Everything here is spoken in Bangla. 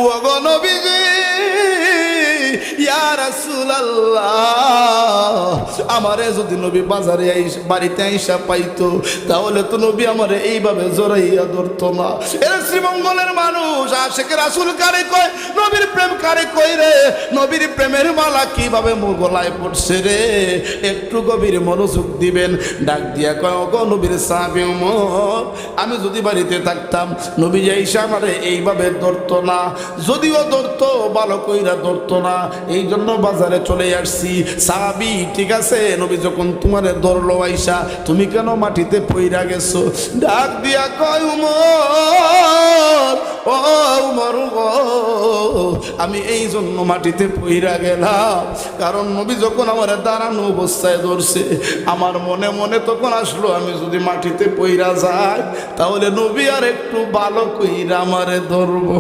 ওগো নবীজি ইয়া রাসূলুল্লাহ, আমারে যদি নবী বাজারে বাড়িতে আইসা পাইতো তাহলে তো নবী আমারে এইভাবে জড়াইয়া ধরতো না। এরা শ্রীমঙ্গলের মানুষ, আশেকে রাসূল কারে কয়, নবীর প্রেম কারে কই রে? নবীর প্রেমের মালা কিভাবে মোর গলায় পড়ছে রে? একটু গভীর মনোযোগ দিবেন। ডাক দিয়া কয়, ওগো নবীর সাহাবী ওমর, আমি যদি বাড়িতে থাকতাম নবী আইসা আমারে এইভাবে ধরতো না, যদিও ধরতো ভালো কইরা ধরতো না, এই জন্য বাজারে চলে আসছি। সাহাবী, ঠিক আছে, নবী যখন তোমারে ধরলো আইসা, তুমি কেন মাটিতে পইরা গেছো? ডাক দিয়া কয়, উমর, ও উমর গো, আমি এই জন্য মাটিতে পইরা গেলাম, কারণ নবী যখন আমার দাঁড়ানো অবস্থায় ধরছে, আমার মনে মনে তখন আসলো আমি যদি মাটিতে পইরা যাই তাহলে নবী আর একটু ভালো কইরা আমারে ধরবো।